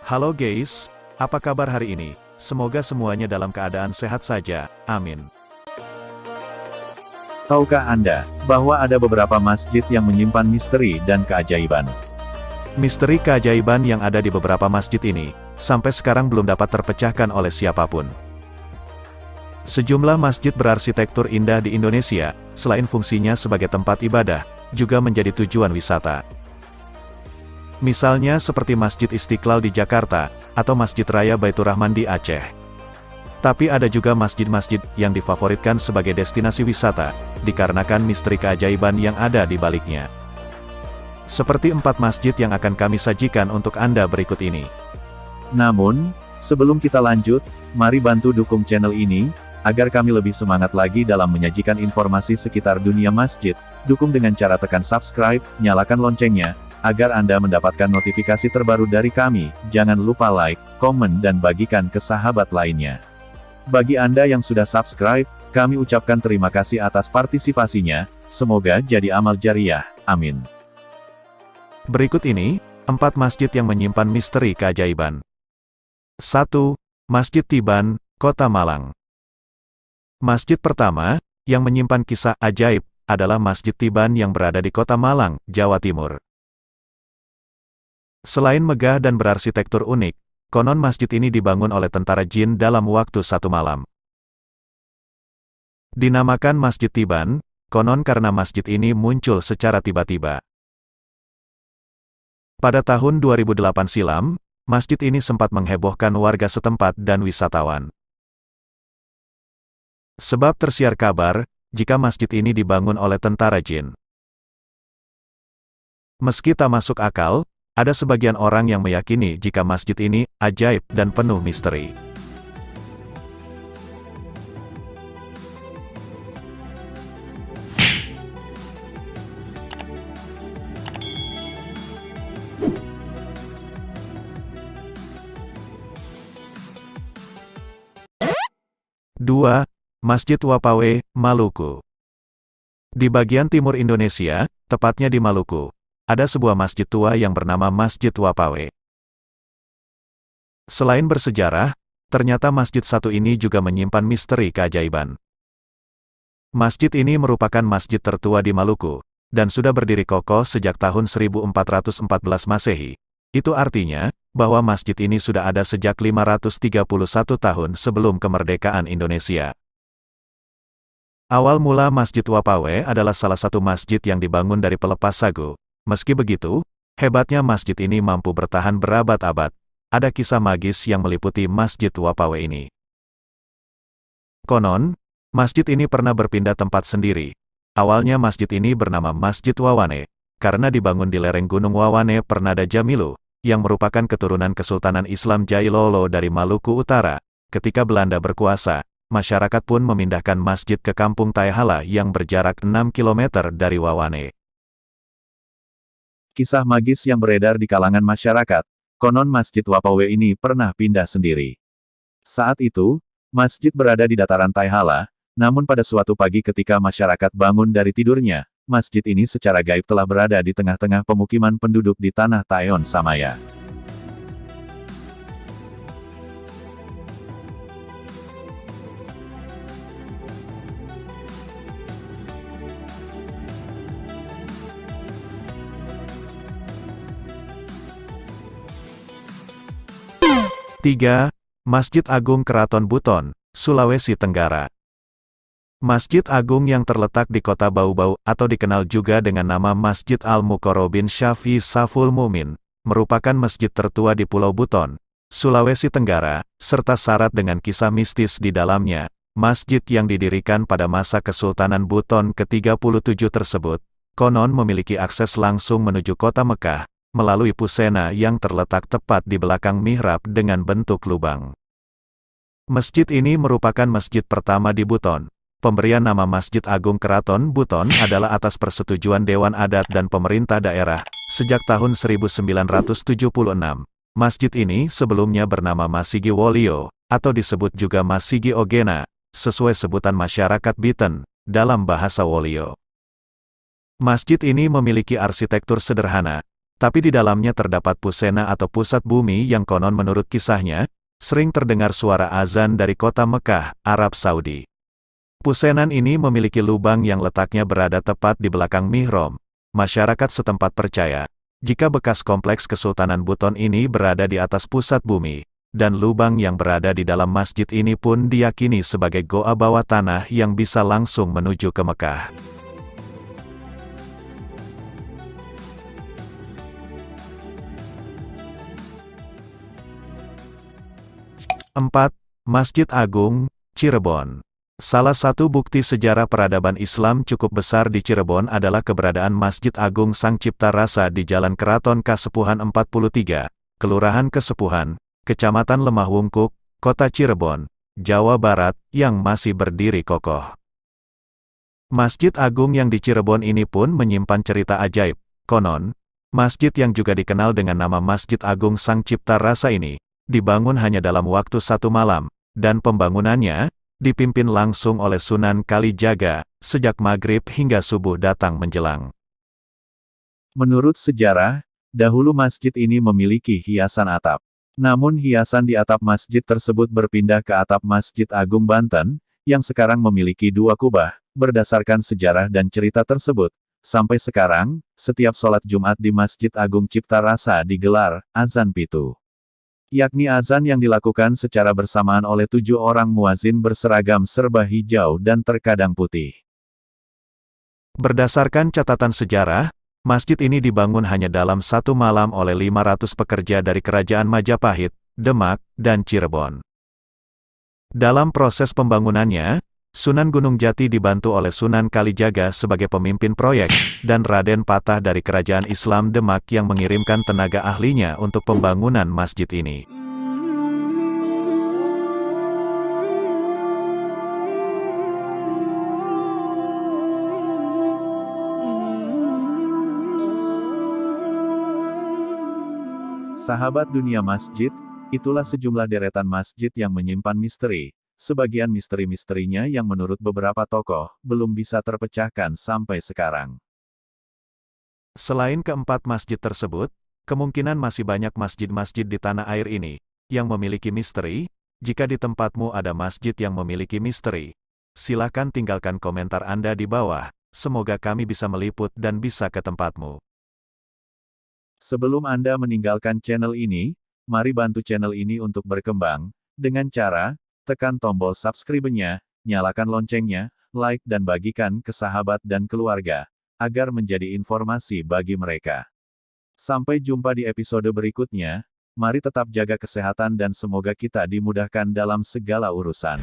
Halo guys, apa kabar hari ini? Semoga semuanya dalam keadaan sehat saja, amin. Tahukah Anda, bahwa ada beberapa masjid yang menyimpan misteri dan keajaiban? Misteri keajaiban yang ada di beberapa masjid ini, sampai sekarang belum dapat terpecahkan oleh siapapun. Sejumlah masjid berarsitektur indah di Indonesia, selain fungsinya sebagai tempat ibadah, juga menjadi tujuan wisata. Misalnya seperti Masjid Istiqlal di Jakarta, atau Masjid Raya Baitur Rahman di Aceh. Tapi ada juga masjid-masjid yang difavoritkan sebagai destinasi wisata, dikarenakan misteri keajaiban yang ada di baliknya. Seperti 4 masjid yang akan kami sajikan untuk Anda berikut ini. Namun, sebelum kita lanjut, mari bantu dukung channel ini, agar kami lebih semangat lagi dalam menyajikan informasi sekitar dunia masjid. Dukung dengan cara tekan subscribe, nyalakan loncengnya, agar Anda mendapatkan notifikasi terbaru dari kami. Jangan lupa like, komen dan bagikan ke sahabat lainnya. Bagi Anda yang sudah subscribe, kami ucapkan terima kasih atas partisipasinya, semoga jadi amal jariah, amin. Berikut ini, 4 masjid yang menyimpan misteri keajaiban. 1. Masjid Tiban, Kota Malang. Masjid pertama, yang menyimpan kisah ajaib, adalah Masjid Tiban yang berada di Kota Malang, Jawa Timur. Selain megah dan berarsitektur unik, konon masjid ini dibangun oleh tentara jin dalam waktu 1 malam. Dinamakan Masjid Tiban, konon karena masjid ini muncul secara tiba-tiba. Pada tahun 2008 silam, masjid ini sempat menghebohkan warga setempat dan wisatawan. Sebab tersiar kabar, jika masjid ini dibangun oleh tentara jin. Meski tak masuk akal, ada sebagian orang yang meyakini jika masjid ini ajaib dan penuh misteri. Dua, Masjid Wapawe, Maluku. Di bagian timur Indonesia, tepatnya di Maluku, ada sebuah masjid tua yang bernama Masjid Wapawe. Selain bersejarah, ternyata masjid satu ini juga menyimpan misteri keajaiban. Masjid ini merupakan masjid tertua di Maluku, dan sudah berdiri kokoh sejak tahun 1414 Masehi. Itu artinya, bahwa masjid ini sudah ada sejak 531 tahun sebelum kemerdekaan Indonesia. Awal mula Masjid Wapawe adalah salah satu masjid yang dibangun dari pelepas sagu. Meski begitu, hebatnya masjid ini mampu bertahan berabad-abad. Ada kisah magis yang meliputi Masjid Wapawe ini. Konon, masjid ini pernah berpindah tempat sendiri. Awalnya masjid ini bernama Masjid Wawane, karena dibangun di lereng Gunung Wawane Pernada Jamilu, yang merupakan keturunan Kesultanan Islam Jailolo dari Maluku Utara. Ketika Belanda berkuasa, masyarakat pun memindahkan masjid ke Kampung Taihala yang berjarak 6 km dari Wawane. Kisah magis yang beredar di kalangan masyarakat, konon Masjid Wapawe ini pernah pindah sendiri. Saat itu, masjid berada di dataran Taihala, namun pada suatu pagi ketika masyarakat bangun dari tidurnya, masjid ini secara gaib telah berada di tengah-tengah pemukiman penduduk di tanah Taeon Samaya. Tiga, Masjid Agung Keraton Buton, Sulawesi Tenggara. Masjid Agung yang terletak di kota Bau-Bau, atau dikenal juga dengan nama Masjid Al-Muqarrabin Syafi Saful Mumin, merupakan masjid tertua di Pulau Buton, Sulawesi Tenggara, serta syarat dengan kisah mistis di dalamnya. Masjid yang didirikan pada masa Kesultanan Buton ke-37 tersebut, konon memiliki akses langsung menuju kota Mekah, melalui pusena yang terletak tepat di belakang mihrab dengan bentuk lubang. Masjid ini merupakan masjid pertama di Buton. Pemberian nama Masjid Agung Keraton Buton adalah atas persetujuan Dewan Adat dan pemerintah daerah, sejak tahun 1976. Masjid ini sebelumnya bernama Masigi Wolio, atau disebut juga Masigi Ogena, sesuai sebutan masyarakat Biten, dalam bahasa Wolio. Masjid ini memiliki arsitektur sederhana, Tapi di dalamnya terdapat pusena atau pusat bumi yang konon menurut kisahnya, sering terdengar suara azan dari kota Mekah, Arab Saudi. Pusenan ini memiliki lubang yang letaknya berada tepat di belakang mihrab. Masyarakat setempat percaya, jika bekas kompleks Kesultanan Buton ini berada di atas pusat bumi, dan lubang yang berada di dalam masjid ini pun diyakini sebagai goa bawah tanah yang bisa langsung menuju ke Mekah. Empat, Masjid Agung, Cirebon. Salah satu bukti sejarah peradaban Islam cukup besar di Cirebon adalah keberadaan Masjid Agung Sang Cipta Rasa di Jalan Keraton Kasepuhan 43, Kelurahan Kesepuhan, Kecamatan Lemah Wungkuk, Kota Cirebon, Jawa Barat, yang masih berdiri kokoh. Masjid Agung yang di Cirebon ini pun menyimpan cerita ajaib. Konon, masjid yang juga dikenal dengan nama Masjid Agung Sang Cipta Rasa ini, dibangun hanya dalam waktu 1 malam, dan pembangunannya dipimpin langsung oleh Sunan Kalijaga, sejak maghrib hingga subuh datang menjelang. Menurut sejarah, dahulu masjid ini memiliki hiasan atap. Namun hiasan di atap masjid tersebut berpindah ke atap Masjid Agung Banten, yang sekarang memiliki 2 kubah. Berdasarkan sejarah dan cerita tersebut, sampai sekarang, setiap sholat Jumat di Masjid Agung Cipta Rasa digelar azan pitu. Yakni azan yang dilakukan secara bersamaan oleh 7 orang muazin berseragam serba hijau dan terkadang putih. Berdasarkan catatan sejarah, masjid ini dibangun hanya dalam 1 malam oleh 500 pekerja dari Kerajaan Majapahit, Demak, dan Cirebon. Dalam proses pembangunannya, Sunan Gunung Jati dibantu oleh Sunan Kalijaga sebagai pemimpin proyek, dan Raden Patah dari Kerajaan Islam Demak yang mengirimkan tenaga ahlinya untuk pembangunan masjid ini. Sahabat dunia masjid, itulah sejumlah deretan masjid yang menyimpan misteri. Sebagian misteri-misterinya yang menurut beberapa tokoh, belum bisa terpecahkan sampai sekarang. Selain keempat masjid tersebut, kemungkinan masih banyak masjid-masjid di tanah air ini, yang memiliki misteri. Jika di tempatmu ada masjid yang memiliki misteri, silakan tinggalkan komentar Anda di bawah. Semoga kami bisa meliput dan bisa ke tempatmu. Sebelum Anda meninggalkan channel ini, mari bantu channel ini untuk berkembang, dengan cara tekan tombol subscribe-nya, nyalakan loncengnya, like dan bagikan ke sahabat dan keluarga, agar menjadi informasi bagi mereka. Sampai jumpa di episode berikutnya, mari tetap jaga kesehatan dan semoga kita dimudahkan dalam segala urusan.